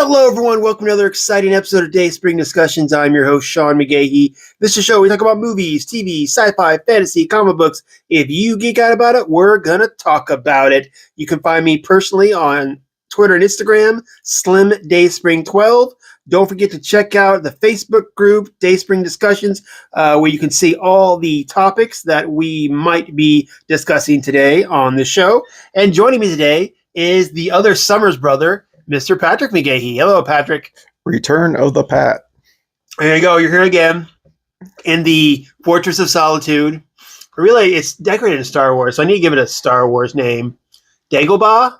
Hello, everyone. Welcome to another exciting episode of Dayspring Discussions. I'm your host, Sean McGahee. This is a show where we talk about movies, TV, sci-fi, fantasy, comic books. If you geek out about it, we're going to talk about it. You can find me personally on Twitter and Instagram, SlimDayspring12. Don't forget to check out the Facebook group, Dayspring Discussions, where you can see all the topics that we might be discussing today on the show. And joining me today is the other Summers brother, Mr. Patrick McGahee. Hello, Patrick. Return of the Pat. There you go. You're here again in the Fortress of Solitude. Really, it's decorated in Star Wars, so I need to give it a Star Wars name. Dagobah?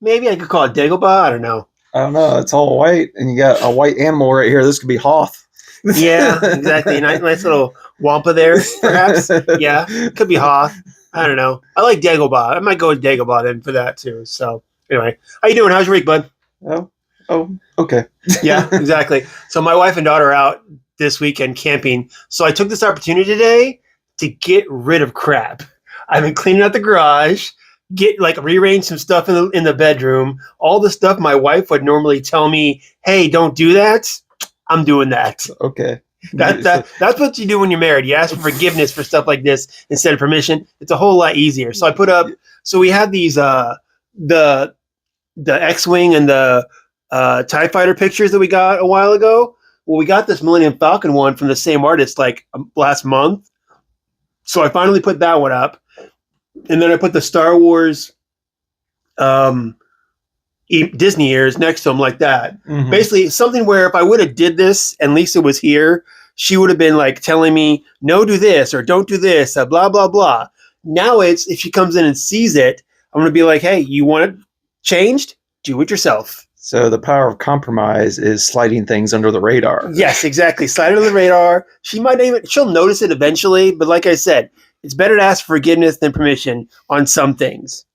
Maybe I could call it Dagobah. I don't know. I don't know. It's all white, and you got a white animal right here. This could be Hoth. Yeah, exactly. Nice little wampa there, perhaps. Yeah, could be Hoth. I don't know. I like Dagobah. I might go with Dagobah then for that, too. So, anyway. How you doing? How's your week, bud? Oh, okay. Yeah, exactly. So my wife and daughter are out this weekend camping. So I took this opportunity today to get rid of crap. I've been cleaning out the garage, rearrange some stuff in the bedroom. All the stuff my wife would normally tell me, hey, don't do that. I'm doing that. Okay. That's what you do when you're married. You ask for forgiveness for stuff like this instead of permission. It's a whole lot easier. So I put up, so we had these, the X-Wing and the TIE Fighter pictures that we got a while ago. Well, we got this Millennium Falcon one from the same artist last month. So I finally put that one up. And then I put the Star Wars Disney ears next to them like that. Mm-hmm. Basically, something where if I would have did this and Lisa was here, she would have been like telling me, no, do this or don't do this, blah, blah, blah. Now it's, if she comes in and sees it, I'm going to be like, hey, you want it changed? Do it yourself. So the power of compromise is sliding things under the radar. Yes, exactly. Slide under the radar. She'll notice it eventually, but like I said, it's better to ask for forgiveness than permission on some things.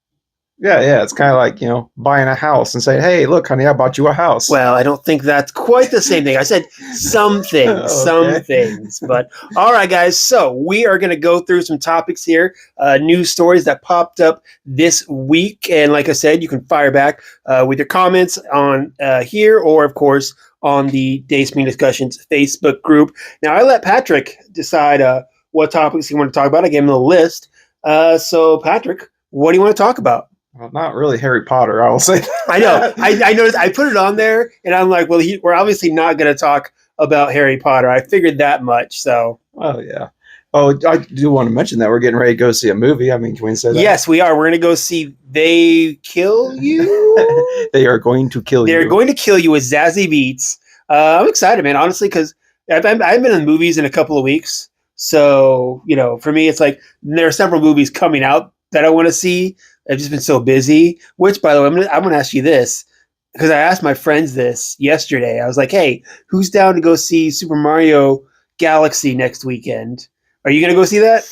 Yeah. It's kind of like, buying a house and saying, hey, look, honey, I bought you a house. Well, I don't think that's quite the same thing. I said some things, Okay. some things. But all right, guys. So we are going to go through some topics here, news stories that popped up this week. And like I said, you can fire back with your comments on here or, of course, on the Dayspring Discussions Facebook group. Now, I let Patrick decide what topics he wanted to talk about. I gave him a list. So, Patrick, what do you want to talk about? Well, not really Harry Potter, I will say that. I know. I noticed. I put it on there, and I'm like, well, we're obviously not going to talk about Harry Potter. I figured that much, so. Oh, yeah. Oh, I do want to mention that we're getting ready to go see a movie. I mean, can we say that? Yes, we are. We're going to go see They Kill You? They are going to kill you. They're going to kill you with Zazie Beetz. I'm excited, man, honestly, because I've been in the movies in a couple of weeks. So, for me, it's like there are several movies coming out that I want to see. I've just been so busy, which, by the way, I'm going to ask you this, because I asked my friends this yesterday. I was like, hey, who's down to go see Super Mario Galaxy next weekend? Are you going to go see that?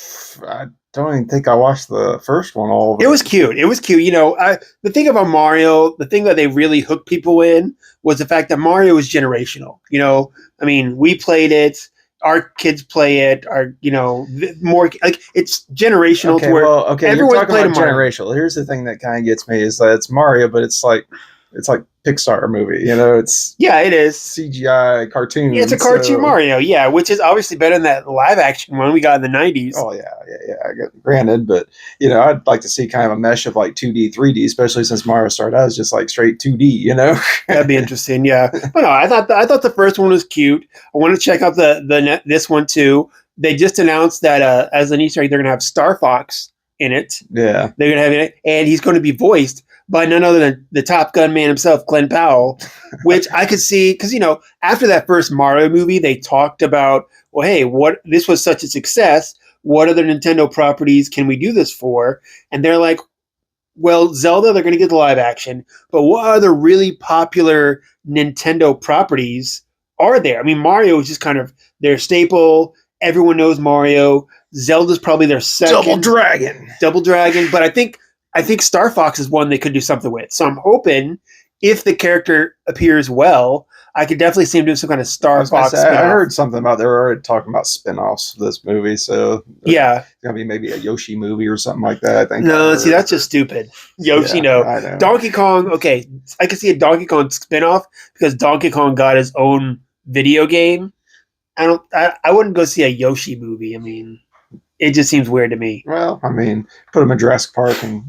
I don't even think I watched the first one all of it. It was cute. The thing about Mario, the thing that they really hooked people in was the fact that Mario is generational. I mean, we played it. Our kids play it. More like it's generational to where everyone you're talking played about generational. Here's the thing that kind of gets me is that it's Mario, but it's like Pixar movie. It's it is CGI cartoon. Yeah, it's a cartoon Mario. Yeah, which is obviously better than that live action one we got in the 90s. Oh yeah. Granted, but I'd like to see kind of a mesh of like 2D, 3D, especially since Mario started out as just like straight 2D. That'd be interesting. Yeah, but no, I thought the first one was cute. I want to check out this one too. They just announced that as an Easter egg, they're gonna have Star Fox in it. Yeah, they're gonna have it, and he's going to be voiced by none other than the Top Gun man himself, Glenn Powell, which I could see because after that first Mario movie, they talked about, well, hey, this was such a success. What other Nintendo properties can we do this for? And they're like, well, Zelda, they're going to get the live action, but what other really popular Nintendo properties are there? I mean, Mario is just kind of their staple. Everyone knows Mario. Zelda's probably their second. Double Dragon. But I think Star Fox is one they could do something with. So I'm hoping if the character appears well, I could definitely see him doing some kind of Star Fox I spin-off. heard something about they were already talking about spin-offs of this movie, so Yeah. it's gonna be maybe a Yoshi movie or something like that. I think. No, see, that's just stupid. Yoshi, no. I know. Donkey Kong, okay, I can see a Donkey Kong spin-off because Donkey Kong got his own video game. I wouldn't go see a Yoshi movie. I mean, it just seems weird to me. Well, I mean, put them in Jurassic Park and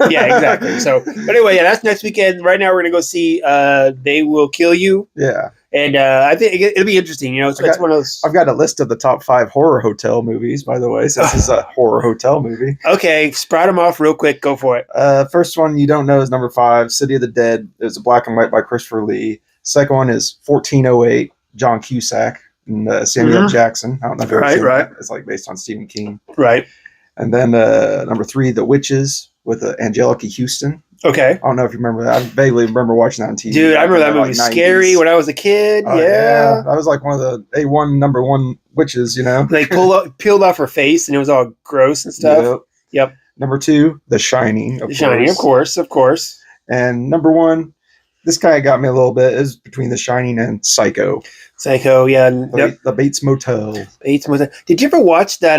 Yeah, exactly. So, but anyway, yeah, that's next weekend. Right now, we're gonna go see They Will Kill You. Yeah, and I think it'll be interesting. You know, it's one of those. I've got a list of the top 5 horror hotel movies, by the way. So this is a horror hotel movie. Okay, sprout them off real quick. Go for it. First one you don't know is number 5, City of the Dead. It was a black and white by Christopher Lee. Second one is 1408, John Cusack and Samuel Jackson. I don't know if you've ever seen that. It's like based on Stephen King. Right. And then number 3, The Witches with Angelica Houston. Okay. I don't know if you remember that. I vaguely remember watching that on TV. Dude, I remember that movie was scary when I was a kid. Oh, yeah. That was like one of the number one witches, you know? They peeled off her face and it was all gross and stuff. Yep. Number 2, The Shining. The Shining, of course. And number 1, this guy got me a little bit, is between The Shining and Psycho. Psycho, yeah. The Bates Motel. Bates Motel. Did you ever watch that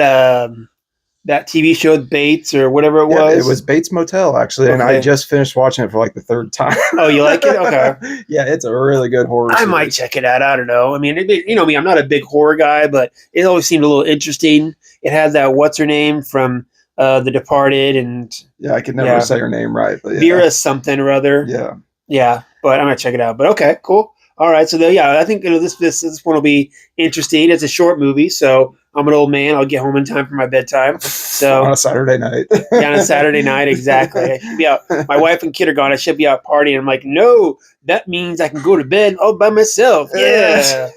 that TV show Bates or whatever it was? It was Bates Motel, actually, and I just finished watching it for like the 3rd time. Oh, you like it? Okay. Yeah, it's a really good horror series. I might check it out. I don't know. I mean, you know me, I'm not a big horror guy, but it always seemed a little interesting. It had that, what's her name from The Departed, and yeah, I can never say her name right. But Vera something or other. Yeah. Yeah, but I'm going to check it out. But okay, cool. All right, so I think this one will be interesting. It's a short movie, so I'm an old man. I'll get home in time for my bedtime. So on a Saturday night. Yeah, on a Saturday night, exactly. I should be out. My wife and kid are gone. I should be out partying. I'm like, no, that means I can go to bed all by myself. Yeah,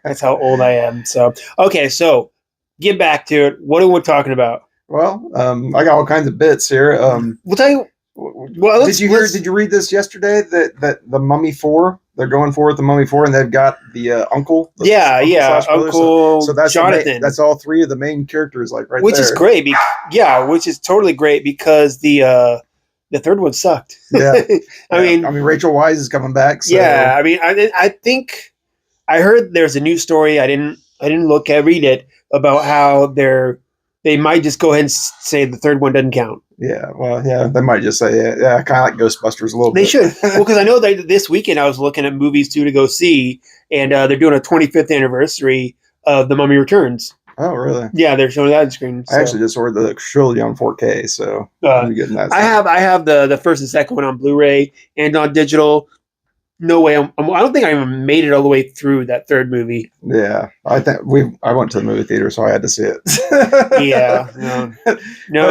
that's how old I am. So okay, so get back to it. What are we talking about? Well, I got all kinds of bits here. We'll tell you. Well, did you read this yesterday? That the Mummy 4, they're going for it, the Mummy 4, and they've got the uncle. Uncle so that's Jonathan. That's all 3 of the main characters, like right which there. Is great. Which is totally great because the 3rd one sucked. Yeah, I mean, Rachel Weisz is coming back. So. Yeah, I mean, I think I heard there's a news story. I didn't read it about how they might just go ahead and say the 3rd one doesn't count. Yeah, well, yeah, they might just say, kind of like Ghostbusters a little bit. They should. Well, because I know that this weekend I was looking at movies too to go see, and they're doing a 25th anniversary of The Mummy Returns. Oh, really? Yeah, they're showing that on screen. So. I actually just ordered the trilogy on 4K, so I'll be getting that. I have the first and second one on Blu-ray and on digital. No way. I don't think I even made it all the way through that 3rd movie. Yeah, I went to the movie theater, so I had to see it. Yeah,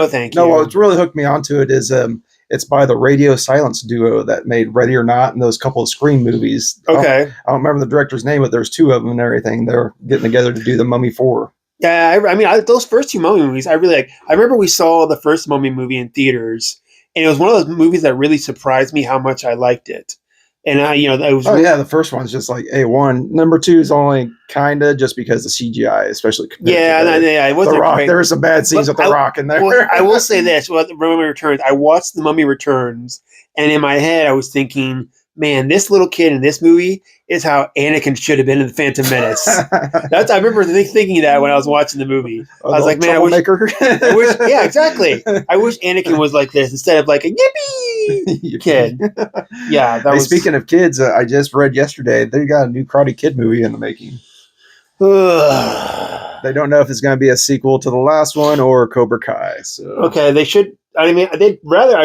thank you. No, what's really hooked me onto it is it's by the Radio Silence duo that made Ready or Not and those couple of Scream movies. Okay, I don't remember the director's name, but there's 2 of them and everything. They're getting together to do the Mummy 4. Yeah, I mean, those first 2 Mummy movies, I really like. I remember we saw the first Mummy movie in theaters, and it was one of those movies that really surprised me how much I liked it. And it was. Oh yeah, the first one's just like A1. Number 2 is only kinda just because of CGI, especially. It wasn't. The Rock. Great. There were some bad scenes with The Rock in there. Well, I will say this: The Mummy Returns. I watched The Mummy Returns, and in my head, I was thinking, man, this little kid in this movie is how Anakin should have been in The Phantom Menace. I remember thinking that when I was watching the movie. I was like, man, I wish, yeah, exactly. I wish Anakin was like this instead of like a yippee kid. Yeah. Speaking of kids, I just read yesterday they got a new Karate Kid movie in the making. They don't know if it's going to be a sequel to the last one or Cobra Kai. So. Okay, they should. I mean, I'd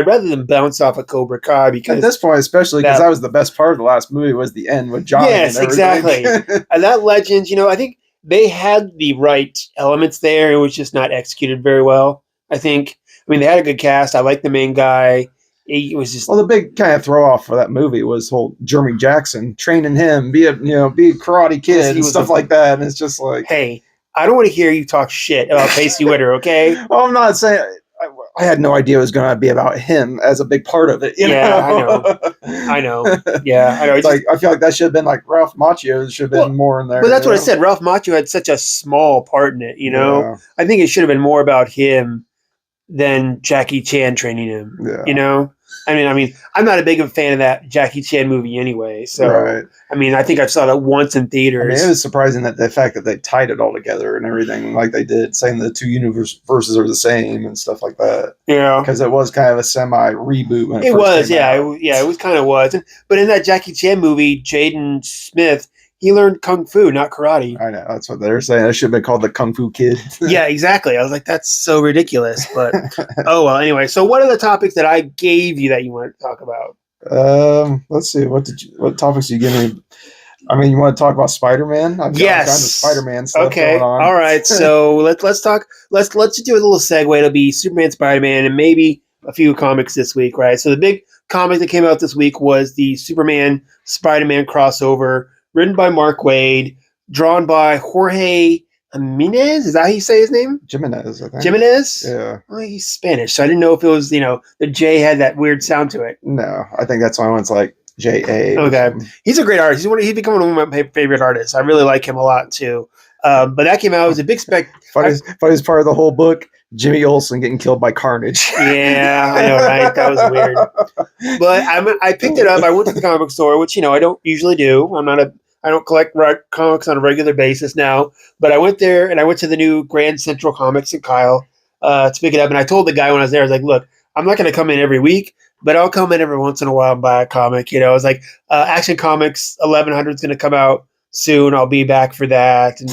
rather them bounce off of Cobra Kai because at this point, especially because that was the best part of the last movie was the end with Johnny. Yes, exactly. And that Legends, I think they had the right elements there. It was just not executed very well. I think. I mean, they had a good cast. I like the main guy. It was just the big kind of throw off for that movie was whole Jeremy Jackson training him be a Karate Kid and stuff like that. And it's just like, hey, I don't want to hear you talk shit about Pacey Witter, okay? Well, I'm not saying. I had no idea it was going to be about him as a big part of it. I know. Yeah, I know. I feel like that should have been like Ralph Macchio should have been more in there. But that's what I said. Ralph Macchio had such a small part in it. Yeah. I think it should have been more about him than Jackie Chan training him. Yeah. I mean, I'm not a big fan of that Jackie Chan movie anyway. So, right. I mean, I think I saw that once in theaters. I mean, it was surprising that the fact that they tied it all together and everything like they did, saying the two universes are the same and stuff like that. Yeah, because it was kind of a semi reboot when it first was. came out. It was kind of was. But in that Jackie Chan movie, Jaden Smith, he learned kung fu, not karate. I know, that's what they're saying. It should have been called the Kung Fu Kid. Yeah, exactly. I was like, that's so ridiculous. But oh well. Anyway, so what are the topics that I gave you that you want to talk about? Let's see. What topics did you give me? I mean, you want to talk about Spider-Man? I've got all kinds of Spider-Man stuff going on. All right. So let's talk. Let's do a little segue. It'll be Superman, Spider-Man, and maybe a few comics this week, right? So the big comic that came out this week was the Superman Spider-Man crossover, written by Mark Waid, drawn by Jorge Jimenez. Is that how you say his name? Jimenez, I think. Jimenez? Yeah. Well, he's Spanish, so I didn't know if it was, the J had that weird sound to it. No, I think that's why it's like J.A. Okay. He's a great artist. He's becoming one of my favorite artists. I really like him a lot, too. But that came out. It was a big funniest part of the whole book, Jimmy Olsen getting killed by Carnage. Yeah, I know, right? That was weird. But I picked it up. I went to the comic book store, which, I don't usually do. I don't collect comics on a regular basis now. But I went there, and I went to the new Grand Central Comics in Kyle to pick it up. And I told the guy when I was there, I was like, look, I'm not going to come in every week, but I'll come in every once in a while and buy a comic. I was like, Action Comics 1100 is going to come out soon. I'll be back for that and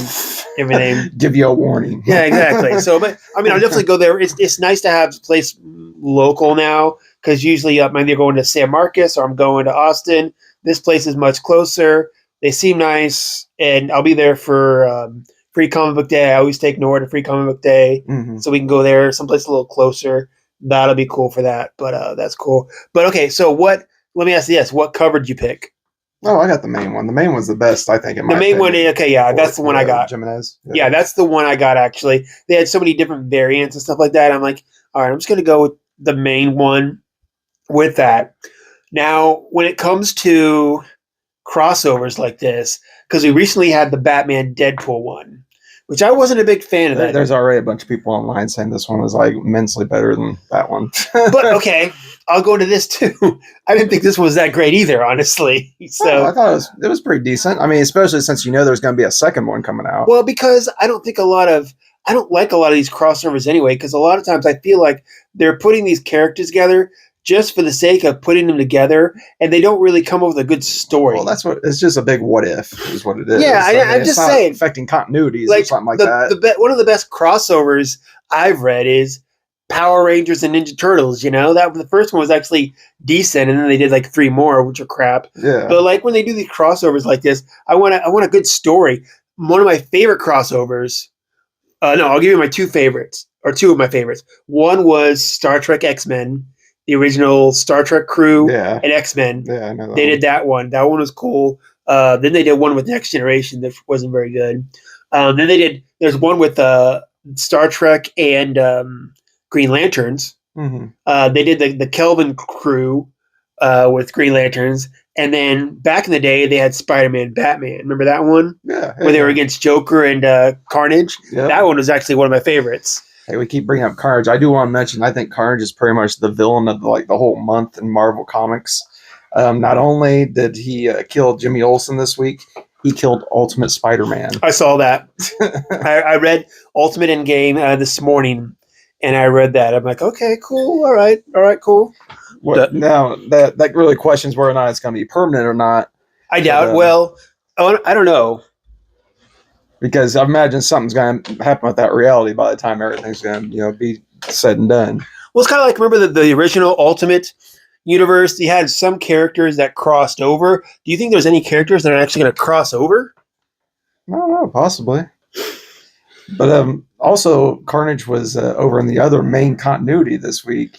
everything. Give you a warning. Yeah, exactly. So, but I mean, I'll definitely go there. It's nice to have a place local now because usually I'm either going to San Marcos or I'm going to Austin. This place is much closer. They seem nice, and I'll be there for Free Comic Book Day. I always take Nora to Free Comic Book Day, so we can go there someplace a little closer. That'll be cool for that, but that's cool. But okay, so let me ask you this: what cover did you pick? Oh, I got the main one. The main one's the best, I think. The main one, okay, yeah, that's the one I got. Jimenez. Yeah, that's the one I got. Actually, they had so many different variants and stuff like that. I'm like, all right, I'm just gonna go with the main one with that. Now, when it comes to crossovers like this, because we recently had the Batman Deadpool one, which I wasn't a big fan of that. There's already a bunch of people online saying this one was like immensely better than that one. But okay, I'll go to this too. I didn't think this was that great either, honestly. So I thought it was pretty decent. I mean, especially since there's going to be a second one coming out. Well, because I don't like a lot of these crossovers anyway, because a lot of times I feel like they're putting these characters together just for the sake of putting them together, and they don't really come up with a good story. Well, it's just a big what if is what it is. Yeah, I'm just saying. Affecting continuities or something like that. One of the best crossovers I've read is Power Rangers and Ninja Turtles. That the first one was actually decent, and then they did like 3 more, which are crap. Yeah. But like when they do these crossovers like this, I want a good story. One of my favorite crossovers. No, I'll give you my 2 favorites, or 2 of my favorites. One was Star Trek X-Men. The original Star Trek crew and X-Men. Yeah, I know that they did that one. That one was cool. Then they did one with Next Generation that wasn't very good. Then there's one with Star Trek and Green Lanterns. Mm-hmm. They did the Kelvin crew with Green Lanterns. And then back in the day, they had Spider-Man, Batman. Remember that one? Yeah. Where they were against Joker and Carnage? Yep. That one was actually one of my favorites. Hey, we keep bringing up Carnage. I do want to mention, I think Carnage is pretty much the villain of the whole month in Marvel Comics. Not only did he kill Jimmy Olsen this week, he killed Ultimate Spider-Man. I saw that. I read Ultimate Endgame this morning, and I read that. I'm like, okay, cool, all right, cool. Now, that really questions whether or not it's going to be permanent or not. I doubt. Well, I don't know. Because I imagine something's going to happen with that reality by the time everything's going to be said and done. Well, it's kind of like, remember the original Ultimate universe? You had some characters that crossed over. Do you think there's any characters that are actually going to cross over? I don't know, possibly. But also, Carnage was over in the other main continuity this week.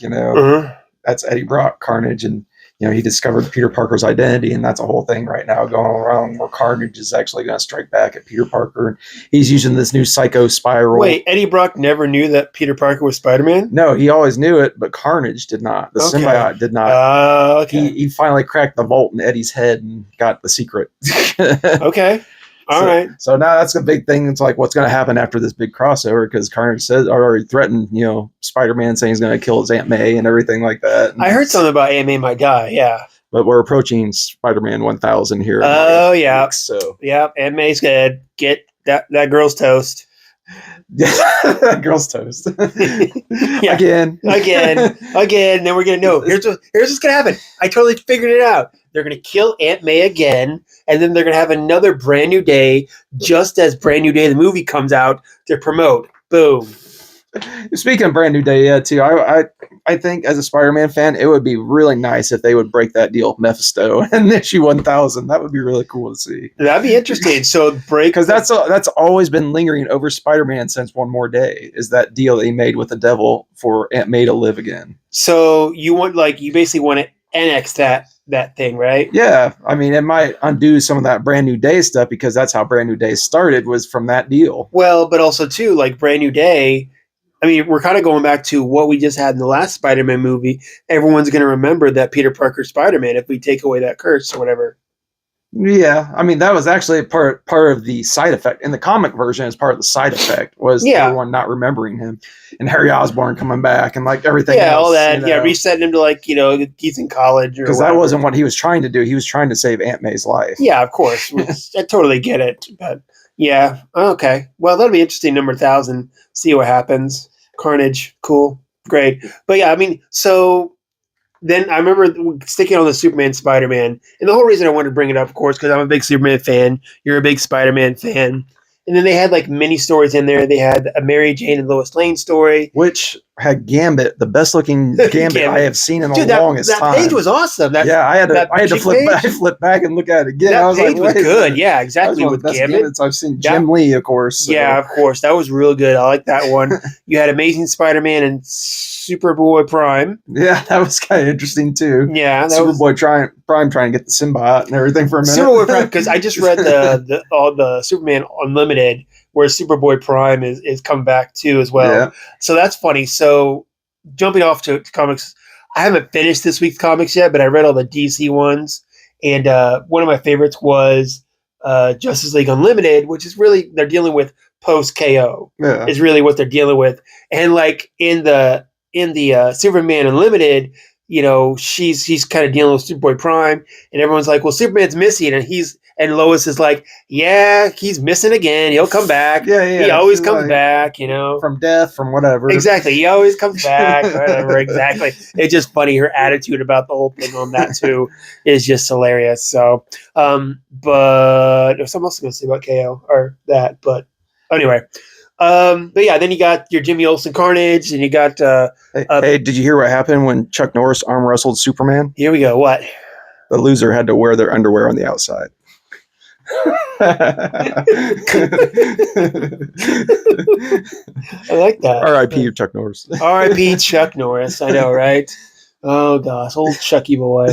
That's Eddie Brock, Carnage, and he discovered Peter Parker's identity, and that's a whole thing right now going around where Carnage is actually going to strike back at Peter Parker. He's using this new psycho spiral. Wait, Eddie Brock never knew that Peter Parker was Spider-Man? No, he always knew it, but Carnage did not. The symbiote did not. Okay. He finally cracked the vault in Eddie's head and got the secret. Okay. All right. So now that's a big thing. It's like, what's going to happen after this big crossover? Because Carnage says already threatened, Spider-Man saying he's going to kill his Aunt May and everything like that. And I heard something about Aunt May might die. Yeah. But we're approaching Spider-Man 1000 here. Oh, yeah. Weeks, so yeah, Aunt May's good. Get that girl's toast. Girl's toast. Yeah. Again. Then we're gonna know. Here's what's gonna happen. I totally figured it out. They're gonna kill Aunt May again, and then they're gonna have another Brand New Day, just as Brand New Day the movie comes out to promote. Boom. Speaking of Brand New Day, too, I think as a Spider-Man fan, it would be really nice if they would break that deal with Mephisto in issue 1000. That would be really cool to see. That'd be interesting. So because that's always been lingering over Spider-Man since One More Day, is that deal that he made with the devil for Aunt May to live again. So you basically want to annex that thing, right? Yeah, I mean, it might undo some of that Brand New Day stuff, because that's how Brand New Day started, was from that deal. Well, but also too, like Brand New Day. I mean, we're kind of going back to what we just had in the last Spider-Man movie. Everyone's going to remember that Peter Parker's Spider-Man if we take away that curse or whatever. Yeah, I mean, that was actually part of the side effect. In the comic version, as part of the side effect was everyone not remembering him, and Harry Osborn coming back, and like everything else. All that. Resetting him to he's in college. Because that wasn't what he was trying to do. He was trying to save Aunt May's life. Yeah, of course. I totally get it. But yeah, okay. Well, that'll be interesting, number 1000. See what happens. Carnage, cool, great. But yeah, I mean, so then I remember sticking on the Superman, Spider-Man, and the whole reason I wanted to bring it up, of course, because I'm a big Superman fan. You're a big Spider-Man fan. And then they had like mini stories in there. They had a Mary Jane and Lois Lane story, which had Gambit, the best looking Gambit I have seen in the longest time. That page was awesome. I had to flip back and look at it again. That page was good. Yeah, exactly. With Gambit, I've seen Jim Lee, of course. So. Yeah, of course. That was real good. I like that one. You had Amazing Spider-Man and Superboy Prime. Yeah, that was kind of interesting too. Yeah, Superboy Prime trying to get the symbiote and everything for a minute. Superboy Prime, because I just read the Superman Unlimited, where Superboy Prime is come back too as well. Yeah. So that's funny. So jumping off to comics, I haven't finished this week's comics yet, but I read all the DC ones, and one of my favorites was Justice League Unlimited, which is really, they're dealing with post KO. Yeah. Is really what they're dealing with, and like in the Superman Unlimited, she's kind of dealing with Superboy Prime, and everyone's like, well, Superman's missing, and Lois is like, yeah, he's missing again. He'll come back. Yeah. He always comes back, from death, from whatever. Exactly. He always comes back. Whatever. Exactly. It's just funny. Her attitude about the whole thing on that too is just hilarious. So, but there's something else I'm going to say about KO or that. But anyway. But yeah, then you got your Jimmy Olsen Carnage, and you got. Hey, did you hear what happened when Chuck Norris arm wrestled Superman? Here we go. What? The loser had to wear their underwear on the outside. I like that. R.I.P. Chuck Norris. R.I.P. Chuck Norris. I know, right? Oh gosh, old Chucky boy,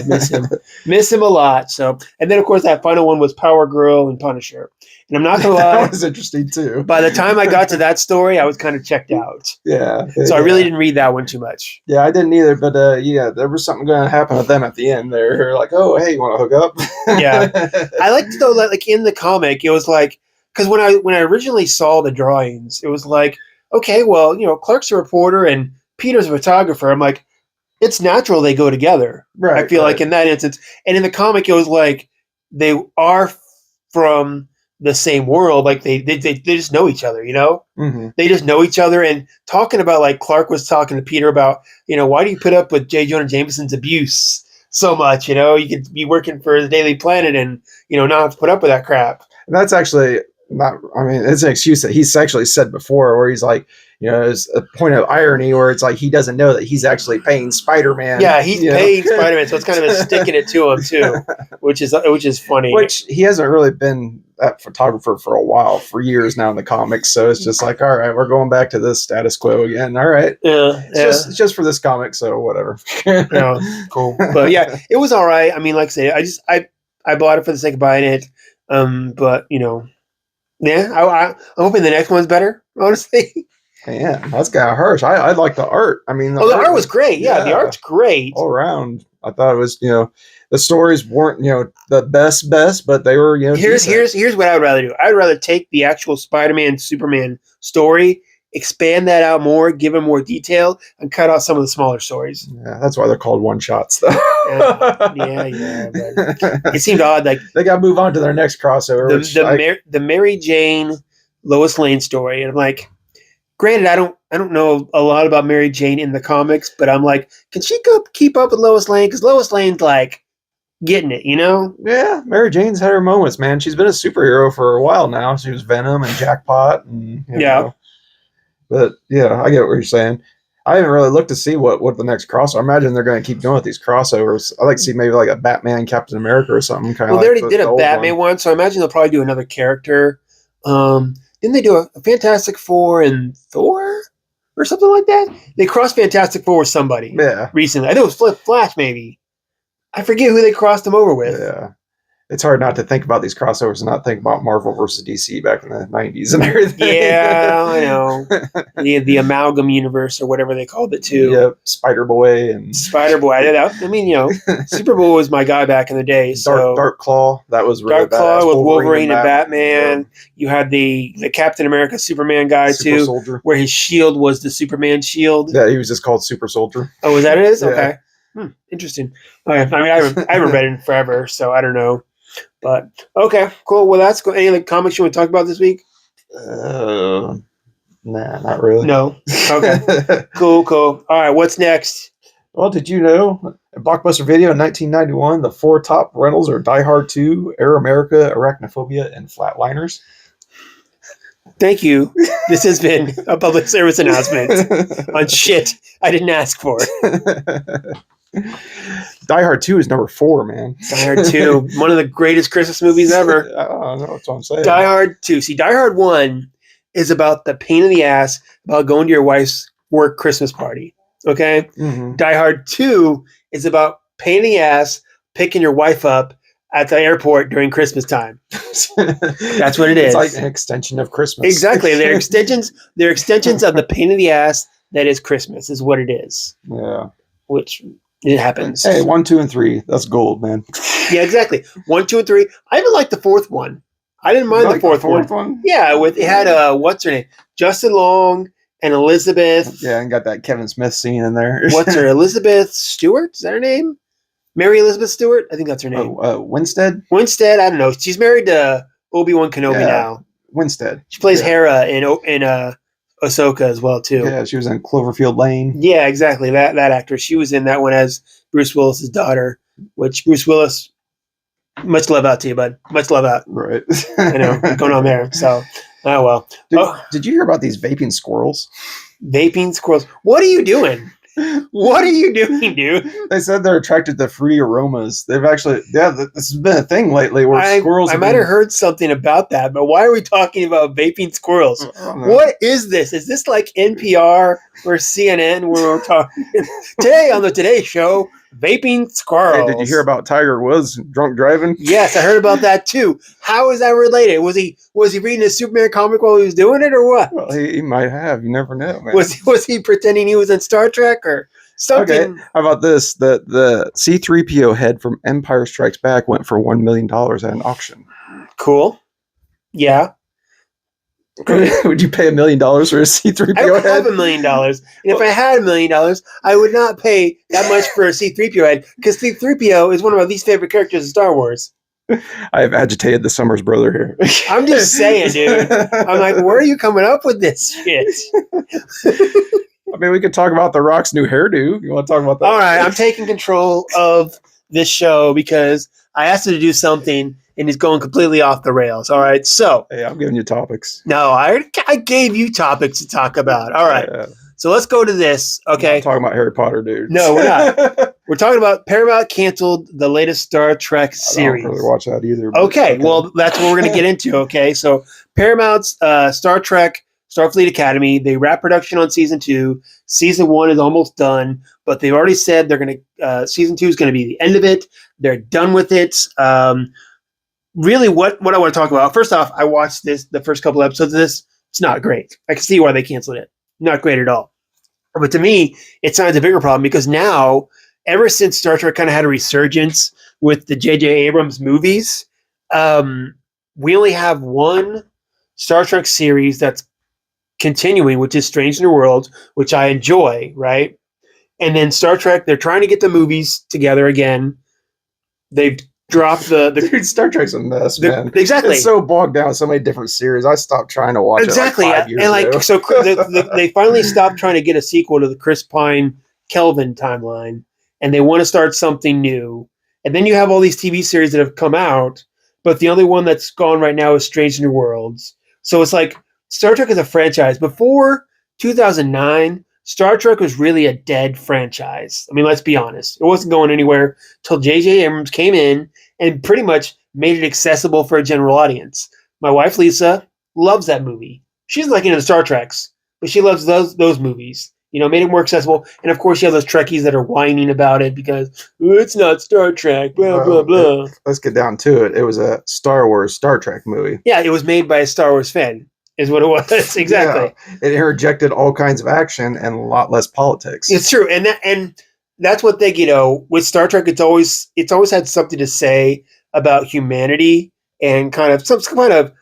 miss him a lot. So, and then of course that final one was Power Girl and Punisher. And I'm not gonna lie, that was interesting too. By the time I got to that story, I was kind of checked out. Yeah. So I really didn't read that one too much. Yeah, I didn't either. But there was something going to happen with them at the end. They're like, oh, hey, you want to hook up? Yeah, I liked though that like in the comic, it was like, because when I originally saw the drawings, it was like, okay, well, Clark's a reporter and Peter's a photographer. I'm like, it's natural they go together. Right. I feel like in that instance, and in the comic, it was like they are from the same world. Like they just know each other, Mm-hmm. They just know each other. And talking about, like, Clark was talking to Peter about, why do you put up with J. Jonah Jameson's abuse so much? You could be working for the Daily Planet and, not have to put up with that crap. And that's actually it's an excuse that he's actually said before, where he's like, there's a point of irony where it's like he doesn't know that he's actually paying Spider-Man. Yeah, he's paying Spider-Man, so it's kind of sticking it to him too, which is funny. Which he hasn't really been that photographer for a while, for years now in the comics. So it's just like, all right, we're going back to this status quo again. All right, it's just for this comic, so whatever. Yeah, cool. But yeah, it was all right. I mean, like I say, I bought it for the sake of buying it. But yeah, I'm hoping the next one's better, honestly. Man, that's kind of harsh. I like the art. I mean, the art was great. Yeah, the art's great all around. I thought it was, the stories weren't, the best, but they were, Here's decent. what I would rather do. I would rather take the actual Spider-Man, Superman story, expand that out more, give them more detail, and cut out some of the smaller stories. Yeah, that's why they're called one-shots, though. yeah. But it seemed odd. Like they got to move on to their next crossover. The Mary Jane, Lois Lane story, and I'm like, granted, I don't know a lot about Mary Jane in the comics, but I'm like, can she keep up with Lois Lane? Because Lois Lane's like getting it, Yeah, Mary Jane's had her moments, man. She's been a superhero for a while now. She was Venom and Jackpot, and But yeah, I get what you're saying. I haven't really looked to see what the next crossover. I imagine they're going to keep going with these crossovers. I like to see maybe like a Batman, Captain America, or something. Well, they already did a Batman one, so I imagine they'll probably do another character. Didn't they do a Fantastic Four and Thor or something like that? They crossed Fantastic Four with somebody. Yeah, recently. I think it was Flash, maybe. I forget who they crossed them over with. Yeah. It's hard not to think about these crossovers and not think about Marvel versus DC back in the 90s and everything. Yeah, I know. the amalgam universe or whatever they called it too. Yep, Spider-Boy and Spider-Boy. I mean, Superboy was my guy back in the day. So Dark Claw, that was really Dark Claw with Wolverine and Batman. Yeah. You had the Captain America Superman guy Super too, Soldier, where his shield was the Superman shield. Yeah, he was just called Super Soldier. Oh, was that it? Is? Yeah. Okay. Interesting. Okay. I mean, I haven't read it in forever, so I don't know. But okay, cool. Well, that's cool. Any other comics you want to talk about this week? Nah, not really. No. Okay. Cool. All right. What's next? Well, did you know at Blockbuster Video in 1991, the 4 top rentals are Die Hard 2, Air America, Arachnophobia, and Flatliners? Thank you. This has been a public service announcement on shit I didn't ask for. Die Hard 2 is number 4, man. Die Hard 2, one of the greatest Christmas movies ever. I don't know, that's what I'm saying. Die Hard 2. See, Die Hard 1 is about the pain in the ass about going to your wife's work Christmas party. Okay? Mm-hmm. Die Hard 2 is about pain in the ass picking your wife up at the airport during Christmas time. That's what it is. It's like an extension of Christmas. Exactly. They're extensions of the pain in the ass that is Christmas, is what it is. Yeah. Which it happens. Hey, 1, 2, and 3. That's gold, man. Yeah, exactly. 1, 2, and 3. I even liked the fourth one. I didn't mind the fourth one. Yeah, it had what's her name? Justin Long and Elizabeth. Yeah, and got that Kevin Smith scene in there. What's her? Elizabeth Stewart? Is that her name? Mary Elizabeth Stewart? I think that's her name. Winstead? Winstead, I don't know. She's married to Obi-Wan Kenobi now. Winstead. She plays Hera in Ahsoka as well, too. Yeah, she was in Cloverfield Lane. Yeah, exactly. That actress. She was in that one as Bruce Willis's daughter, which Bruce Willis, much love out to you, bud. Much love out. Right. I know, what's going on there. So, oh, well. Did you hear about these vaping squirrels? Vaping squirrels. What are you doing? What are you doing, dude? They said they're attracted to fruity aromas. They've actually, this has been a thing lately where squirrels. I might have heard something about that, but why are we talking about vaping squirrels? What is this? Is this like NPR or CNN where we're talking today on the Today Show? Vaping squirrels. Hey, did you hear about Tiger Woods drunk driving? Yes, I heard about that too. How is that related? Was he reading a Superman comic while he was doing it, or what? Well, he might have. You never know, man. Was he pretending he was in Star Trek or something? Okay, how about this? The C-3PO head from Empire Strikes Back went for $1 million at an auction. Cool. Yeah. Would you pay $1 million for a C-3PO I would head? have $1 million. And if I had $1 million, I would not pay that much for a C-3PO head, because C-3PO is one of my least favorite characters in Star Wars. I have agitated the Summers brother here. I'm just saying, dude. I'm like, where are you coming up with this shit? I mean, we could talk about The Rock's new hairdo. You want to talk about that? All right, I'm taking control of this show because I asked him to do something, and he's going completely off the rails. All right, so. Hey, I'm giving you topics. No, I gave you topics to talk about. All right, so let's go to this, okay? I'm talking about Harry Potter, dude. No, we're not. We're talking about Paramount canceled the latest Star Trek series. I don't really watch that either. Okay, well, that's what we're going to get into, okay? So Paramount's Star Trek Starfleet Academy, they wrap production on season 2. Season 1 is almost done, but they've already said they're going to season 2 is going to be the end of it. They're done with it. Really, what I want to talk about, first off, I watched the first couple episodes of this. It's not great. I can see why they canceled it. Not great at all. But to me, it sounds a bigger problem because now ever since Star Trek kind of had a resurgence with the J.J. Abrams movies, we only have one Star Trek series that's continuing, which is Strange New Worlds, which I enjoy, right? And then Star Trek, they're trying to get the movies together again. They've dropped the Dude, Star Trek's a mess, man. Exactly. It's so bogged down with so many different series. I stopped trying to watch it like 5 years ago. So they finally stopped trying to get a sequel to the Chris Pine Kelvin timeline, and they want to start something new. And then you have all these TV series that have come out, but the only one that's gone right now is Strange New Worlds. So it's like Star Trek is a franchise. Before 2009, Star Trek was really a dead franchise. I mean, let's be honest. It wasn't going anywhere till J.J. Abrams came in and pretty much made it accessible for a general audience. My wife, Lisa, loves that movie. She's like into Star Treks, but she loves those movies. You know, made it more accessible. And of course, you have those Trekkies that are whining about it because it's not Star Trek, blah, blah, blah. Let's get down to it. It was a Star Wars, Star Trek movie. Yeah, it was made by a Star Wars fan, is what it was. Exactly. Yeah, it interjected all kinds of action and a lot less politics. It's true. And that's what they, with Star Trek, it's always had something to say about humanity and kind of some kind of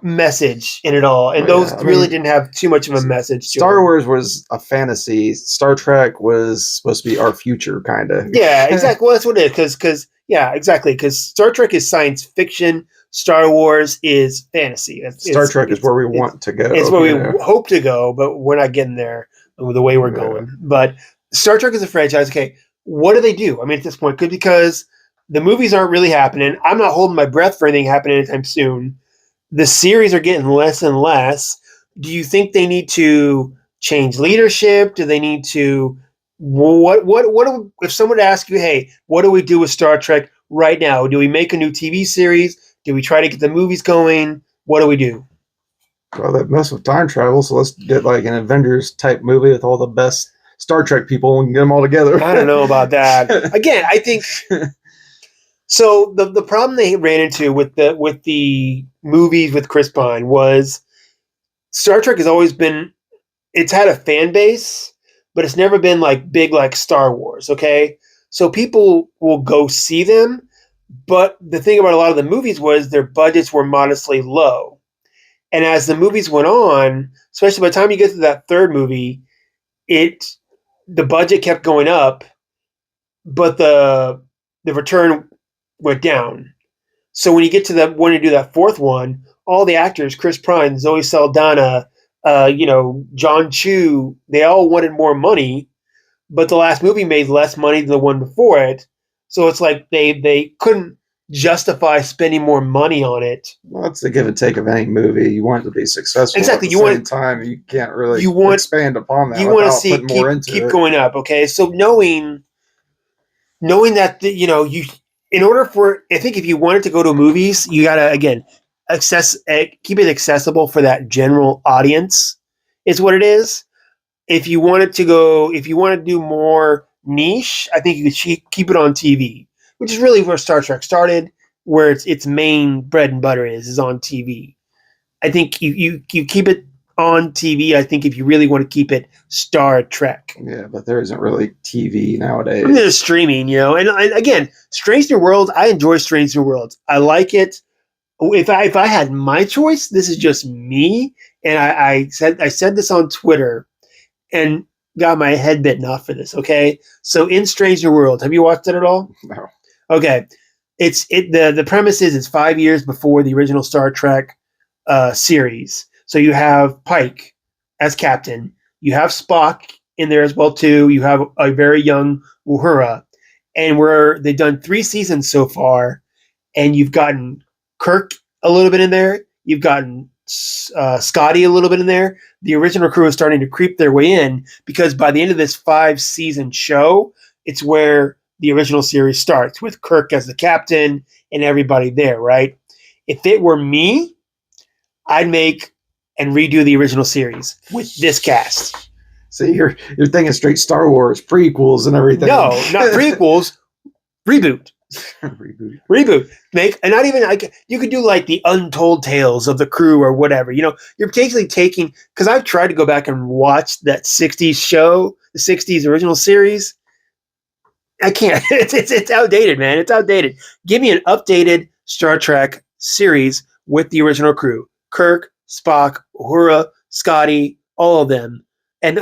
message in it all, and those really didn't have too much of a message. Star Wars was a fantasy. Star Trek was supposed to be our future, kind of. Yeah, exactly. Well, that's what it is. Because Star Trek is science fiction. Star Wars is fantasy. Star Trek is where we want to go. It's where we hope to go, but we're not getting there the way we're going. But Star Trek is a franchise. Okay, what do they do? I mean, at this point, because the movies aren't really happening. I'm not holding my breath for anything happening anytime soon. The series are getting less and less. Do you think they need to change leadership? Do they need to what if someone asked you, hey, what do we do with Star Trek right now? Do we make a new TV series? Do we try to get the movies going? What do we do? Well, that mess with time travel, so let's get like an Avengers type movie with all the best Star Trek people and get them all together. I don't know about that. Again, I think so. The problem they ran into with the movies with Chris Pine was Star Trek has always been, it's had a fan base, but it's never been like big like Star Wars. Okay, so people will go see them, but the thing about a lot of the movies was their budgets were modestly low, and as the movies went on, especially by the time you get to that third movie, the budget kept going up, but the return went down. So when you get to when you do that fourth one, all the actors, Chris Pine, Zoe Saldana, John Chu, they all wanted more money, but the last movie made less money than the one before it. So it's like they couldn't justify spending more money on it. Well, it's the give and take of any movie. You want it to be successful. Exactly. At the same time, you can't really expand upon that. You want to see it keep going up. Okay, so knowing that you. In order for, I think if you wanted to go to movies, you gotta again keep it accessible for that general audience. Is what it is. If you want to do more niche, I think you could keep it on TV, which is really where Star Trek started, where its main bread and butter is on TV. I think you keep it on TV. I think if you really want to keep it Star Trek. Yeah, but there isn't really TV nowadays. I mean, there's streaming, and again, Strange New Worlds. I enjoy Strange New Worlds. I like it. If I had my choice, this is just me, and I said this on Twitter, and got my head bitten off for this. Okay, so in Strange New Worlds, have you watched it at all? No. Okay, the premise is it's 5 years before the original Star Trek series. So you have Pike as captain. You have Spock in there as well too. You have a very young Uhura, and they've done 3 seasons so far, and you've gotten Kirk a little bit in there. You've gotten Scotty a little bit in there. The original crew is starting to creep their way in because by the end of this 5-season show, it's where the original series starts with Kirk as the captain and everybody there, right? If it were me, I'd make and redo the original series with this cast. See, you're thinking straight Star Wars prequels and everything. No, not prequels. Reboot. Reboot. And not even like you could do like the untold tales of the crew or whatever. You're basically taking, because I've tried to go back and watch that 60s show, the 60s original series. I can't. It's outdated, man. It's outdated. Give me an updated Star Trek series with the original crew: Kirk, Spock, Uhura, Scotty, all of them. And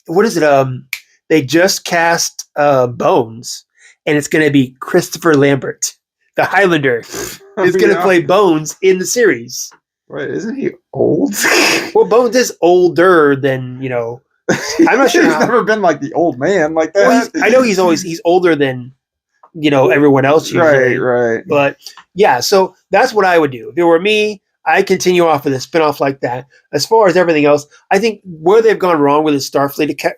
what is it? They just cast Bones, and it's going to be Christopher Lambert, the Highlander, is going to play Bones in the series. Wait, isn't he old? Well, Bones is older than I'm not sure. He's never been like the old man like that. Well, I know he's older than everyone else usually. Right. But yeah, so that's what I would do. If it were me, I continue off with a spinoff like that. As far as everything else, I think where they've gone wrong with this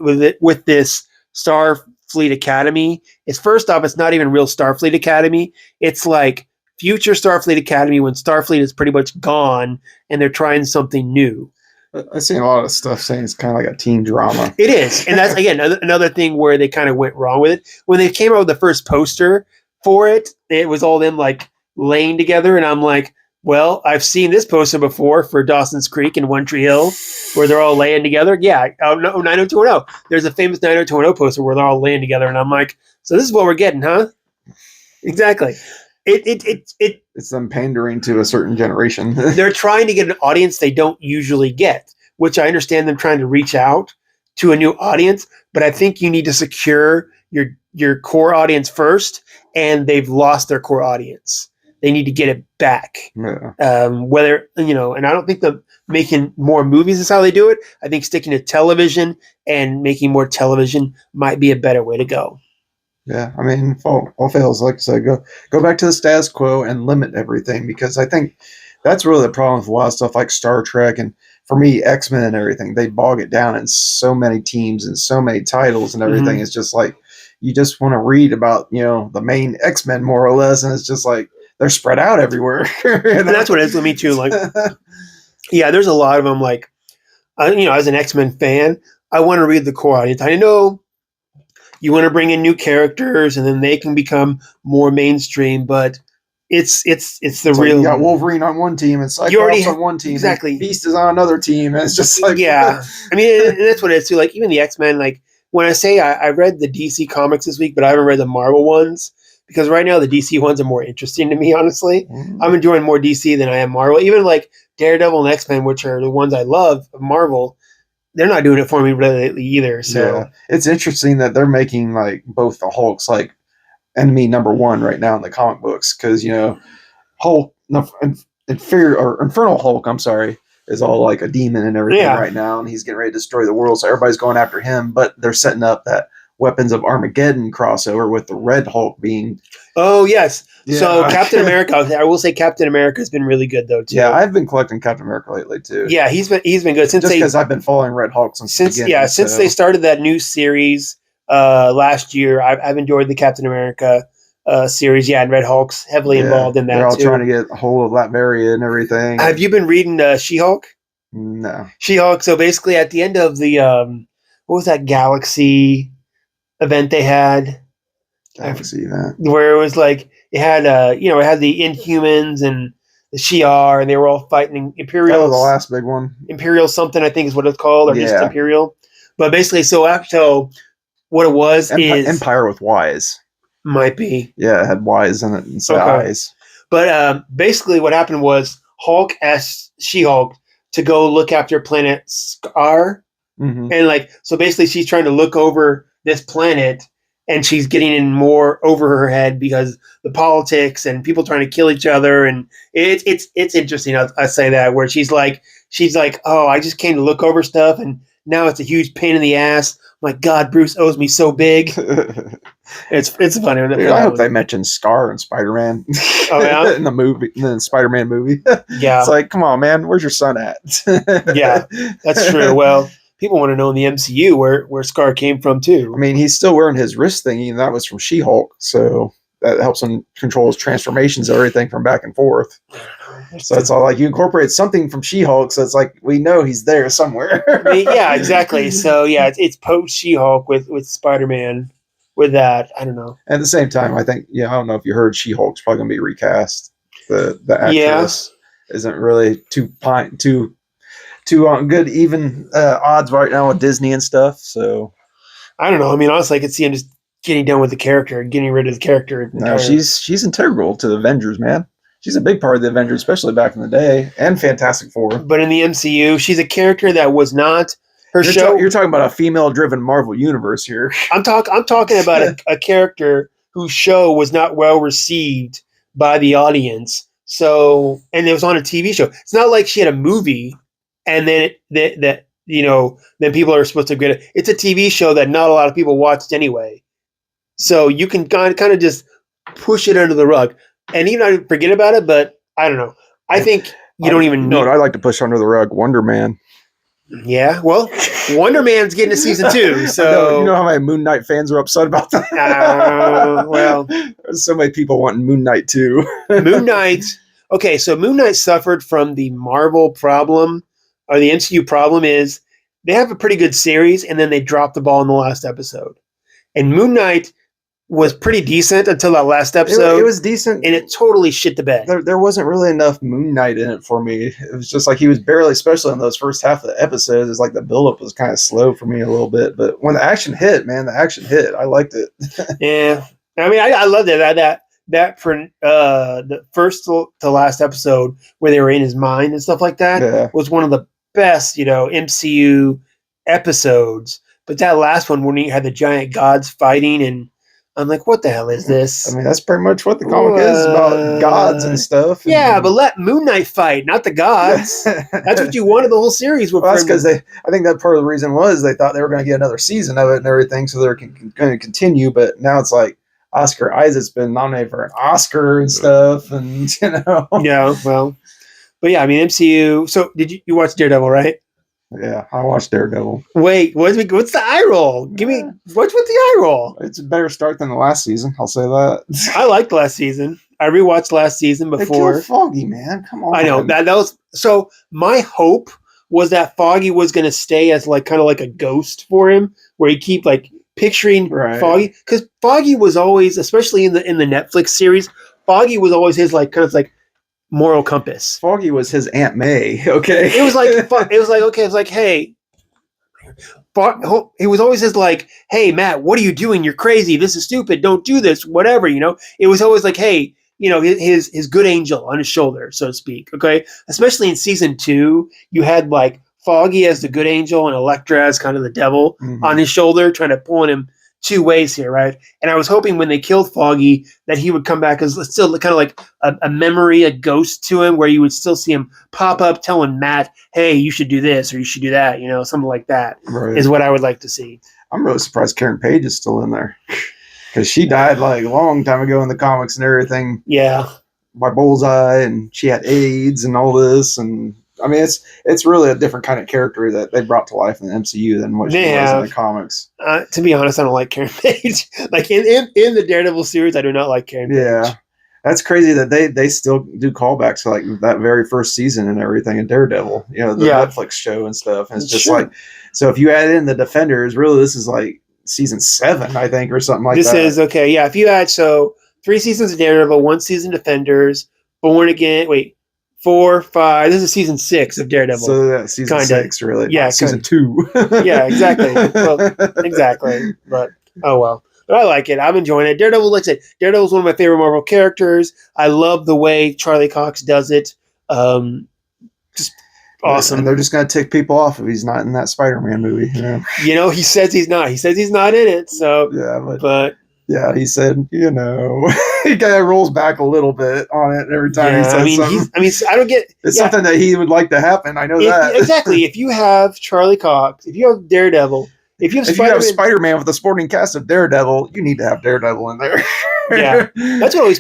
with this Starfleet Academy is, first off, it's not even real Starfleet Academy. It's like future Starfleet Academy when Starfleet is pretty much gone and they're trying something new. I've seen a lot of stuff saying it's kind of like a teen drama. It is. And that's, again, another thing where they kind of went wrong with it. When they came out with the first poster for it, it was all them like laying together. And I'm like, well, I've seen this poster before for Dawson's Creek and One Tree Hill where they're all laying together. Yeah. Oh, no, 90210. There's a famous 90210 poster where they're all laying together. And I'm like, so this is what we're getting, huh? Exactly. It's them pandering to a certain generation. They're trying to get an audience they don't usually get, which I understand them trying to reach out to a new audience, but I think you need to secure your core audience first, and they've lost their core audience. They need to get it back. Yeah. And I don't think the making more movies is how they do it. I think sticking to television and making more television might be a better way to go. Yeah, I mean, all fails, like I said, go back to the status quo and limit everything, because I think that's really the problem with a lot of stuff like Star Trek and, for me, X-Men and everything. They bog it down in so many teams and so many titles and everything. Mm-hmm. It's just like you just want to read about the main X-Men more or less, and it's just like they're spread out everywhere. And that's what it is with me too. Like, yeah, there's a lot of them. Like, as an X-Men fan, I want to read the core audience. I know you want to bring in new characters, and then they can become more mainstream. But it's the real. You got Wolverine on one team, and Cyclops on one team, exactly. Beast is on another team, and it's just like yeah. I mean, and that's what it is too. Like even the X-Men. Like when I say I read the DC comics this week, but I haven't read the Marvel ones because right now the DC ones are more interesting to me. Honestly, I'm enjoying more DC than I am Marvel. Even like Daredevil and X-Men, which are the ones I love of Marvel. They're not doing it for me really either. So yeah. It's interesting that they're making like both the Hulks like enemy number one right now in the comic books, because Hulk, Infernal Hulk, I'm sorry, is all like a demon and everything right now, and he's getting ready to destroy the world. So everybody's going after him, but they're setting up that Weapons of Armageddon crossover with the Red Hulk being. Oh yes. Yeah. So Captain America, I will say Captain America has been really good though too. Yeah, I've been collecting Captain America lately too. Yeah, he's been good since because I've been following Red Hulk since the beginning. Since they started that new series last year, I've enjoyed the Captain America series. Yeah, and Red Hulk's heavily involved in that. They're all too. trying to get a hold of Latveria and everything. Have you been reading She-Hulk? No. She-Hulk. So basically, at the end of the what was that Galaxy event they had? Galaxy event where it was like it had it had the Inhumans and the Shi'ar, and they were all fighting Imperial. That was the last big one. Imperial something, I think is what it's called, or just Imperial. But basically, so what it was is Empire with Y's. Might be. Yeah, it had Y's in it instead of I's. But basically, what happened was Hulk asked She-Hulk to go look after planet Scar, and so basically, she's trying to look over this planet. And she's getting in more over her head because the politics and people trying to kill each other, and it's interesting. I say that where she's like, oh, I just came to look over stuff, and now it's a huge pain in the ass. My God, Bruce owes me so big. It's funny. Dude, I hope they mention Scar in Spider-Man. Oh yeah, in the Spider-Man movie. Yeah, it's like, come on, man, where's your son at? Yeah, that's true. Well. People want to know in the MCU where Scar came from too. I mean, he's still wearing his wrist thingy, and that was from She-Hulk, so that helps him control his transformations and everything from back and forth. So it's all like you incorporate something from She-Hulk, so it's like we know he's there somewhere. Yeah, exactly. So yeah, it's post She-Hulk with Spider-Man. With that, I don't know. At the same time, I think I don't know if you heard She-Hulk's probably gonna be recast. The actress isn't really too good even odds right now with Disney and stuff. So I don't know. I mean, honestly, I could see him just getting done with the character, getting rid of the character. No, she's integral to the Avengers, man. She's a big part of the Avengers, especially back in the day, and Fantastic Four. But in the MCU, she's a character that was not her show. You're talking about a female-driven Marvel universe here. I'm talking about a character whose show was not well received by the audience. So, and it was on a TV show. It's not like she had a movie, and then then people are supposed to get it. It's a TV show that not a lot of people watched anyway. So you can kind of just push it under the rug. And even I forget about it, but I don't know. I think you don't even know what I like to push under the rug? Wonder Man. Yeah, well, Wonder Man's getting a season 2, so you know how many Moon Knight fans are upset about that? Well, there's so many people wanting Moon Knight too. Moon Knight. Okay, so Moon Knight suffered from the Marvel problem, or the MCU problem is they have a pretty good series, and then they dropped the ball in the last episode. And Moon Knight was pretty decent until that last episode. It was decent. And it totally shit the bed. There wasn't really enough Moon Knight in it for me. It was just like he was barely, especially in those first half of the episodes, it's like the buildup was kind of slow for me a little bit. But when the action hit, man, I liked it. Yeah. I mean, I loved it. That for the first to last episode where they were in his mind and stuff like that was one of the best, MCU episodes. But that last one when he had the giant gods fighting, and I'm like, what the hell is this? I mean, that's pretty much what the comic is about, gods and stuff. Yeah, but let Moon Knight fight, not the gods. That's what you wanted the whole series. Well, that's because I think that part of the reason was they thought they were going to get another season of it and everything, so they're going to continue. But now it's like Oscar Isaac's been nominated for an Oscar and stuff, and Yeah, well, but yeah, I mean MCU. So did you watch Daredevil, right? Yeah, I watched Daredevil. Wait, what's the eye roll? Give me what's with the eye roll? It's a better start than the last season. I'll say that. I liked last season. I rewatched last season before. They killed Foggy, man. Come on. I know that was so. My hope was that Foggy was going to stay as kind of like a ghost for him, where he keep picturing Foggy, because Foggy was always, especially in the Netflix series, Foggy was always his kind of moral compass. Foggy was his Aunt May. Okay, it was like hey, it was always his hey Matt, what are you doing? You're crazy. This is stupid. Don't do this. Whatever. It was always hey, his good angel on his shoulder, so to speak. Okay, especially in season 2, you had Foggy as the good angel and Elektra as kind of the devil on his shoulder, trying to pull him 2 ways here, right? And I was hoping when they killed Foggy that he would come back as still kind of a memory, a ghost to him, where you would still see him pop up telling Matt, hey, you should do this or you should do that, something like that is what I would like to see. I'm really surprised Karen Page is still in there, because she died a long time ago in the comics and everything. Yeah. By Bullseye, and she had AIDS and all this, and I mean, it's really a different kind of character that they brought to life in the MCU than what she was in the comics. To be honest, I don't like Karen Page. In the Daredevil series, I do not like Karen Page. Yeah, that's crazy that they still do callbacks to that very first season and everything in Daredevil. The Netflix show and stuff. And it's just so if you add in the Defenders, really this is season 7, I think, or something like that. This is okay. Yeah, if you add 3 seasons of Daredevil, 1 season Defenders, Born Again. Wait. 4, 5. This is season 6 of Daredevil. So season 6, really. Yeah, season 2. Yeah, exactly. Well, exactly. But oh well. But I like it. I'm enjoying it. Daredevil, like I said, Daredevil's one of my favorite Marvel characters. I love the way Charlie Cox does it. Just awesome. And they're just going to tick people off if he's not in that Spider-Man movie. He says he's not. He says he's not in it. So yeah, but yeah, he said, he kind of rolls back a little bit on it every time he says something. I don't get. It's something that he would like to happen. I know that. Exactly. If you have Charlie Cox, if you have Daredevil, if you have Spider-Man with a sporting cast of Daredevil, you need to have Daredevil in there. Yeah, that's what always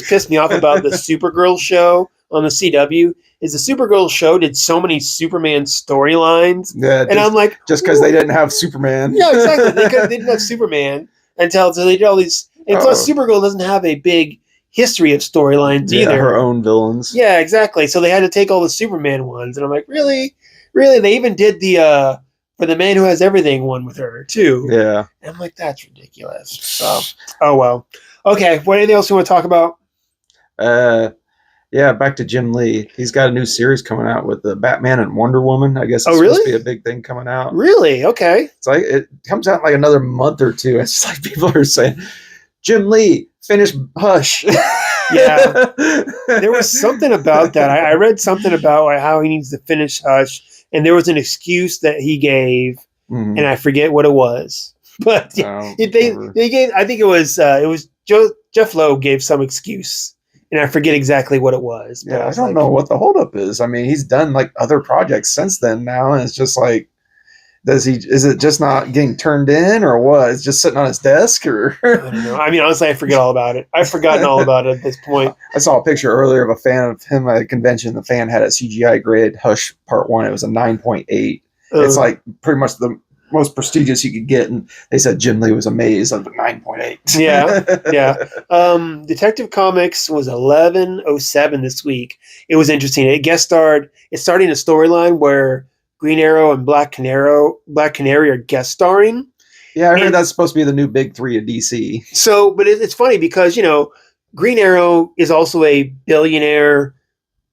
pissed me off about the Supergirl show on the CW. Is the Supergirl show did so many Superman storylines? Yeah, and I'm like, just because they didn't have Superman. Yeah, exactly. They didn't have Superman. So they did all these, and plus Supergirl doesn't have a big history of storylines either. Her own villains. Yeah, exactly. So they had to take all the Superman ones, and I'm like, really? They even did the for the Man Who Has Everything one with her too. Yeah, and I'm like, that's ridiculous. So, oh well. Okay, what anything else you want to talk about? Yeah, back to Jim Lee. He's got a new series coming out with the Batman and Wonder Woman. I guess it's supposed to be a big thing coming out. Really? Okay. It's like it comes out in like another month or two. It's like people are saying, Jim Lee, finish Hush. Yeah. There was something about that. I read something about how he needs to finish Hush, and there was an excuse that he gave, and I forget what it was. But yeah, they gave. I think it was Jeff Lowe gave some excuse, and I forget exactly what it was. But yeah, I don't know what the holdup is. I mean, he's done like other projects since then now, and it's just like, is it just not getting turned in, or what? It's just sitting on his desk, or I don't know. I mean, honestly, I forget all about it. I've forgotten all about it at this point. I saw a picture earlier of a fan of him at a convention. The fan had a CGI grade Hush Part 1. It was a 9.8. It's like pretty much the most prestigious you could get, and they said Jim Lee was amazed at the 9.8. Yeah. Detective Comics was 1107 this week. It was interesting. It's starting a storyline where Green Arrow and Black Canary are guest starring. Yeah, I heard that's supposed to be the new big three of DC. So, but it's funny because, Green Arrow is also a billionaire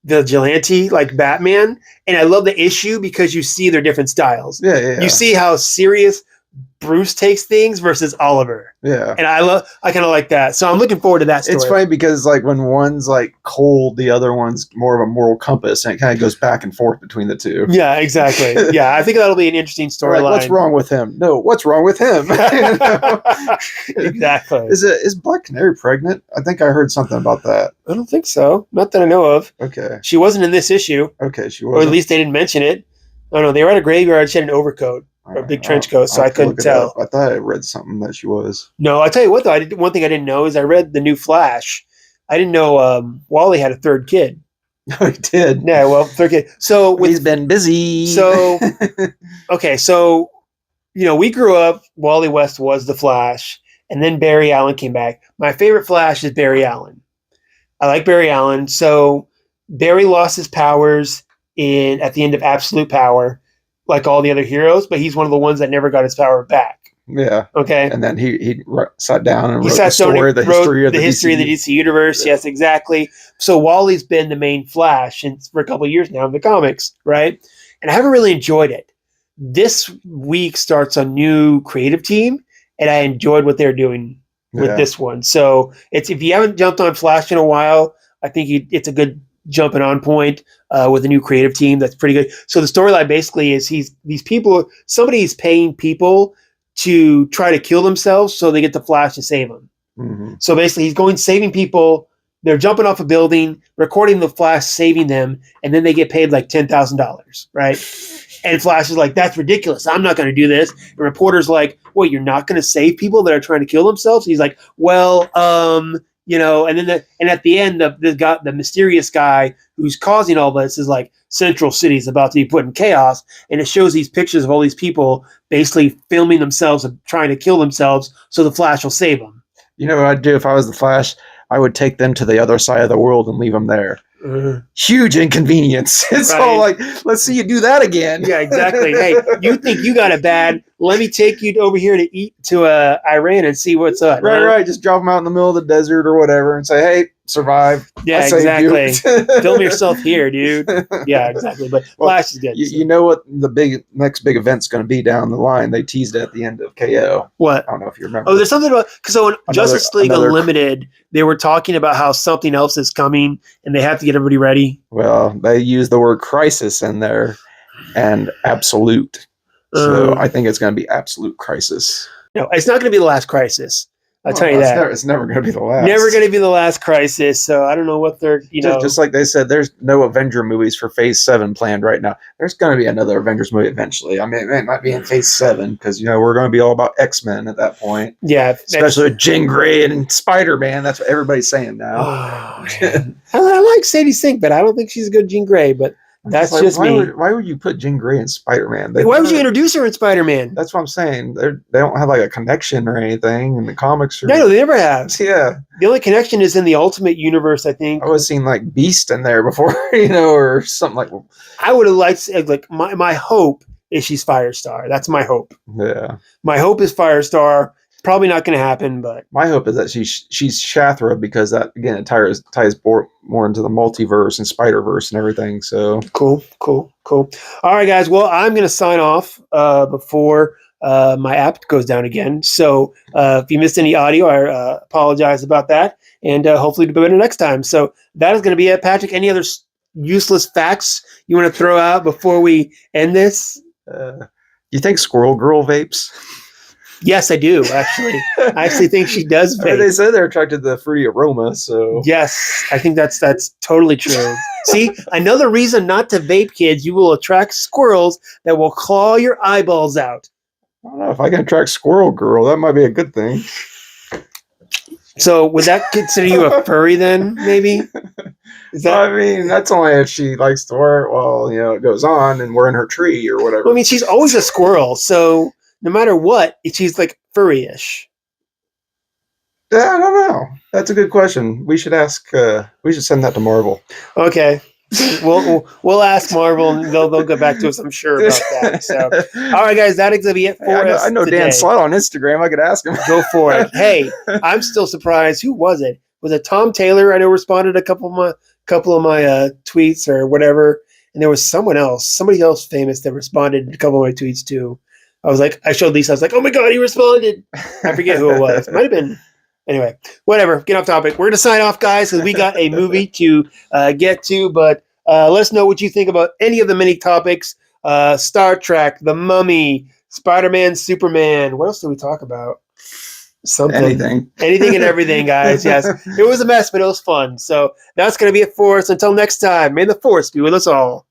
vigilante like Batman, and I love the issue because you see their different styles. Yeah. You see how serious Bruce takes things versus Oliver. Yeah. And I kind of like that. So I'm looking forward to that story. It's funny because like when one's like cold, the other one's more of a moral compass, and it kind of goes back and forth between the two. Yeah, exactly. Yeah, I think that'll be an interesting storyline. Like, what's wrong with him? No, what's wrong with him? Exactly. Is Black Canary pregnant? I think I heard something about that. I don't think so. Not that I know of. Okay. She wasn't in this issue. Okay, she Or wasn't. at least they didn't mention it. Oh no, they were at a graveyard. She had an overcoat. Or a big trench coat, so I couldn't tell. I thought I read something that she was. No, I'll tell you what, though. One thing I didn't know is I read the new Flash. I didn't know Wally had a third kid. No, he did. Yeah, well, third kid. So he's been busy. So, okay, so, we grew up, Wally West was the Flash, and then Barry Allen came back. My favorite Flash is Barry Allen. I like Barry Allen. So Barry lost his powers at the end of Absolute Power, like all the other heroes, but he's one of the ones that never got his power back. Yeah. Okay. And then he sat down and wrote the story, the history of the DC universe. Yeah. Yes, exactly. So Wally's been the main Flash for a couple of years now in the comics, right? And I haven't really enjoyed it. This week starts a new creative team, and I enjoyed what they're doing with this one. So if you haven't jumped on Flash in a while, I think it's a good jumping on point with a new creative team. That's pretty good. So the storyline basically is somebody's paying people to try to kill themselves so they get the Flash to save them. Mm-hmm. So basically he's going saving people. They're jumping off a building, recording the Flash saving them, and then they get paid like $10,000, right? And Flash is like, that's ridiculous. I'm not going to do this. And reporter's like, well, you're not going to save people that are trying to kill themselves? And he's like, well, and then at the end, the mysterious guy who's causing all this is like, Central City is about to be put in chaos, and it shows these pictures of all these people basically filming themselves and trying to kill themselves so the Flash will save them. You know what I'd do if I was the Flash? I would take them to the other side of the world and leave them there. Huge inconvenience. It's all like, let's see you do that again. Yeah, exactly. Hey, you think you got it bad? Let me take you over here to Iran and see what's up. Right. Just drop them out in the middle of the desert or whatever and say, hey, survive. Yeah, exactly. Film yourself here, dude. Yeah, exactly. But Flash is good. You know what the next big event's going to be down the line? They teased it at the end of KO. What? I don't know if you remember. Oh, there's something about because in Justice League Unlimited, they were talking about how something else is coming and they have to get everybody ready. Well, they used the word crisis in there and absolute. So I think it's going to be absolute crisis. No, it's not going to be the last crisis. I'll tell you that. It's never going to be the last. Never going to be the last crisis. So I don't know what they're, Just like they said, there's no Avenger movies for Phase 7 planned right now. There's going to be another Avengers movie eventually. I mean, it might be in Phase 7 because, we're going to be all about X-Men at that point. Yeah. Especially with Jean Grey and Spider-Man. That's what everybody's saying now. Oh, man. I like Sadie Sink, but I don't think she's a good Jean Grey, but that's like, just me. Why would you put Jean Grey in Spider-Man? Why would you introduce her in Spider-Man? That's what I'm saying. They don't have like a connection or anything in the comics. No, they never have. Yeah. The only connection is in the Ultimate Universe, I think. I was seeing like Beast in there before, or something like. I would have liked my hope is she's Firestar. That's my hope. Yeah. My hope is Firestar, Probably not going to happen, but my hope is that she's Shathra, because that again it ties more into the multiverse and Spider-Verse and everything. So cool. All right, guys. Well, I'm going to sign off before my app goes down again. So if you missed any audio, I apologize about that, and hopefully do better next time. So that is going to be it. Patrick, any other useless facts you want to throw out before we end this? You think Squirrel Girl vapes? Yes, I do, actually. I actually think she does vape. They said they're attracted to the fruity aroma, so... Yes, I think that's totally true. See, another reason not to vape, kids. You will attract squirrels that will claw your eyeballs out. I don't know. If I can attract Squirrel Girl, that might be a good thing. So would that consider you a furry then, maybe? I mean, that's only if she likes to wear it while, it goes on and we're in her tree or whatever. Well, I mean, she's always a squirrel, so... No matter what, she's like furry-ish. Yeah, I don't know. That's a good question. We should ask. We should send that to Marvel. Okay, we'll ask Marvel, and they'll get back to us. I'm sure about that. So, all right, guys, that is gonna be it for us. I know today. Dan Slott on Instagram. I could ask him. Go for it. Hey, I'm still surprised. Who was it? Was it Tom Taylor? I know responded to a couple of my tweets or whatever, and there was somebody else famous that responded to a couple of my tweets too. I showed Lisa, I was like, oh my God, he responded. I forget who it was. Might have been. Anyway, whatever. Get off topic. We're going to sign off, guys, because we got a movie to get to. But let us know what you think about any of the many topics. Star Trek, The Mummy, Spider-Man, Superman. What else did we talk about? Something. Anything and everything, guys. Yes. It was a mess, but it was fun. So that's going to be it for us. Until next time, may the Force be with us all.